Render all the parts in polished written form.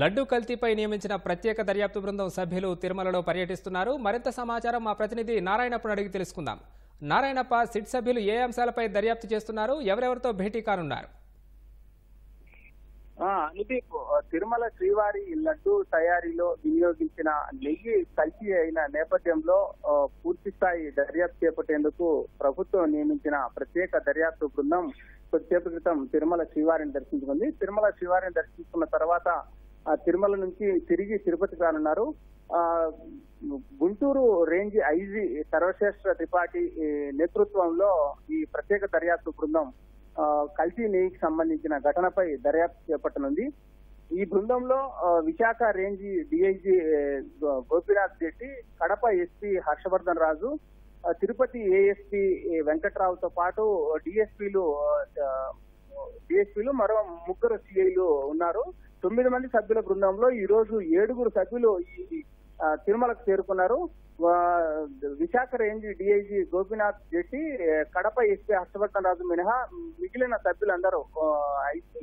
లడ్డూ కల్తీపై నియమించిన ప్రత్యేక దర్యాప్తు బృందం సభ్యులు తిరుమలలో పర్యటిస్తున్నారు. మరింత సమాచారం మా ప్రతినిధి నారాయణప్పను అడిగి తెలుసుకుందాం. నారాయణప్ప, సిట్ సభ్యులు ఏ అంశాలపై దర్యాప్తు చేస్తున్నారు? ఎవరెవరితో భేటీ కానున్నారు? అనుదీప్, తిరుమల శ్రీవారి లడ్డూ తయారీలో వినియోగించిన నెయ్యి కల్తీ అయిన నేపథ్యంలో పూర్తి స్థాయి దర్యాప్తు చేపట్టేందుకు ప్రభుత్వం నియమించిన ప్రత్యేక దర్యాప్తు బృందం కొద్దిసేపు క్రితం తిరుమల శ్రీవారిని దర్శించుకుంది. తిరుమల శ్రీవారిని దర్శించుకున్న తర్వాత తిరుమల నుంచి తిరిగి తిరుపతి కానున్నారు. గుంటూరు రేంజ్ ఐజీ సర్వశ్రేష్ఠ త్రిపాఠి నేతృత్వంలో ఈ ప్రత్యేక దర్యాప్తు బృందం కల్తీ నెయ్యికి సంబంధించిన ఘటనపై దర్యాప్తు చేపట్టనుంది. ఈ బృందంలో Visakha range DIG Gopinath Reddy, Kadapa SP Harshavardhan Raju, Tirupati ASP వెంకట్రావుతో పాటు డిఎస్పీలు మరో 3 సిఐలు ఉన్నారు. 9 మంది సభ్యుల బృందంలో ఈ రోజు 7 సభ్యులు ఈ తిరుమలకు చేరుకున్నారు. Visakha range DIG Gopinath Reddy, Kadapa SP Harshavardhan Raju మినహా మిగిలిన సభ్యులందరూ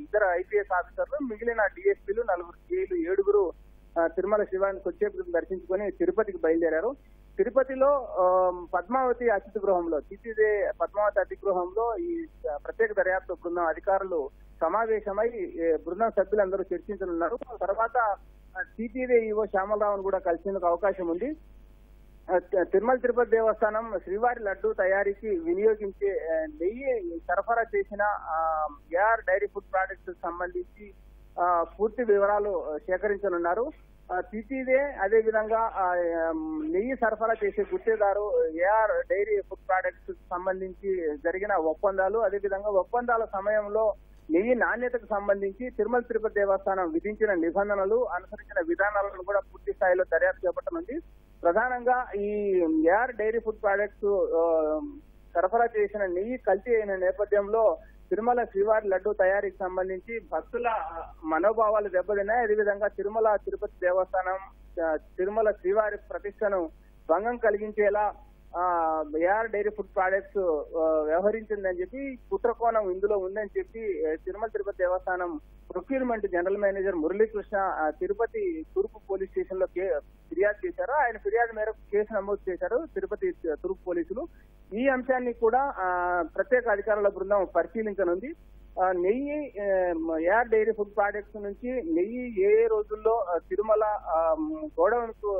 2 ఐపీఎస్ ఆఫీసర్లు, మిగిలిన డిఎస్పీలు 4 సిఐలు 7 తిరుమల శివాన్ని కొద్దిసేపు దర్శించుకొని తిరుపతికి బయలుదేరారు. తిరుపతిలో పద్మావతి అతిథి గృహంలో, టీటీదే పద్మావతి అతిథి గృహంలో ఈ ప్రత్యేక దర్యాప్తు బృందం అధికారులు సమావేశమై బృందం సభ్యులందరూ చర్చించనున్నారు. తర్వాత టీటీదే ఈవో శ్యామలరావును కూడా కలిసేందుకు అవకాశం ఉంది. తిరుమల తిరుపతి దేవస్థానం శ్రీవారి లడ్డూ తయారీకి వినియోగించే నెయ్యి సరఫరా చేసిన ఏఆర్ డైరీ ఫుడ్ ప్రాడక్ట్స్ సంబంధించి పూర్తి వివరాలు సేకరించనున్నారు. టీటీదే అదే విధంగా నెయ్యి సరఫరా చేసే గుత్తేదారు ఏఆర్ డైరీ ఫుడ్ ప్రాడక్ట్స్ సంబంధించి జరిగిన ఒప్పందాలు, అదే విధంగా ఒప్పందాల సమయంలో నెయ్యి నాణ్యతకు సంబంధించి తిరుమల తిరుపతి దేవస్థానం విధించిన నిబంధనలు, అనుసరించిన విధానాలను కూడా పూర్తి స్థాయిలో దర్యాప్తు చేపట్టనుంది. ప్రధానంగా ఈ ఏఆర్ డైరీ ఫుడ్ ప్రాడక్ట్స్ సరఫరా చేసిన నెయ్యి కల్తీ అయిన నేపథ్యంలో తిరుమల శ్రీవారి లడ్డూ తయారీకి సంబంధించి భక్తుల మనోభావాలు దెబ్బతిన్నాయి. అదేవిధంగా తిరుమల తిరుపతి దేవస్థానం తిరుమల శ్రీవారి ప్రతిష్టను భంగం కలిగించేలా ఏఆర్ డైరీ ఫుడ్ ప్రాడక్ట్స్ వ్యవహరించిందని చెప్పి కుట్రకోణం ఇందులో ఉందని చెప్పి తిరుమల తిరుపతి దేవస్థానం procurement general manager Muralikrishna Tirupati తూర్పు పోలీస్ స్టేషన్ లో ఫిర్యాదు చేశారు. ఆయన ఫిర్యాదు మేరకు కేసు నమోదు చేశారు తిరుపతి తూర్పు పోలీసులు. ఈ అంశాన్ని కూడా ప్రత్యేక అధికారుల బృందం పరిశీలించనుంది. నెయ్యి ఏఆర్ డైరీ ఫుడ్ ప్రాడక్ట్స్ నుంచి నెయ్యి ఏ రోజుల్లో తిరుమల గోడౌన్ కు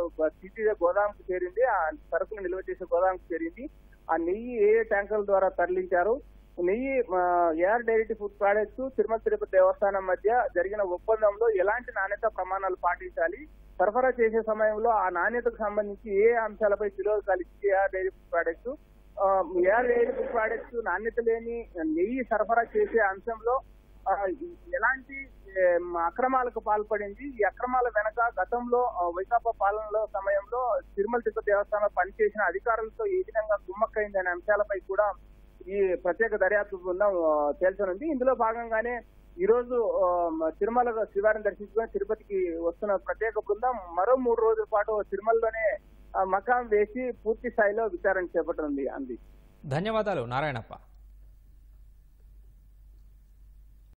టీటీదే గోదాంకు చేరింది, ఆ సరుకులు నిల్వ చేసే గోదాంకు చేరింది, ఆ నెయ్యి ఏ ట్యాంకర్ల ద్వారా తరలించారు, నెయ్యి AR dairy food products Tirumala Tirupati Devasthanam మధ్య జరిగిన ఒప్పందంలో ఎలాంటి నాణ్యత ప్రమాణాలు పాటించాలి, సరఫరా చేసే సమయంలో ఆ నాణ్యతకు సంబంధించి ఏ అంశాలపై విలువలు కలిసి AR dairy food products AR dairy food products నాణ్యత లేని నెయ్యి సరఫరా చేసే అంశంలో ఎలాంటి అక్రమాలకు పాల్పడింది, ఈ అక్రమాల వెనక గతంలో వైకాపా పాలనలో సమయంలో తిరుమల తిరుపతి దేవస్థానంలో పనిచేసిన అధికారులతో ఏ విధంగా కుమ్మక్కైంది అనే అంశాలపై కూడా ఈ ప్రత్యేక దర్యాప్తు బృందం తేల్చనుంది. ఇందులో భాగంగానే ఈ రోజు తిరుమల శ్రీవారిని దర్శించుకొని తిరుపతికి వస్తున్న ప్రత్యేక బృందం మరో 3 రోజుల పాటు తిరుమలలోనే మకాం వేసి పూర్తి స్థాయిలో విచారణ చేపట్టనుంది. ధన్యవాదాలు నారాయణప్ప.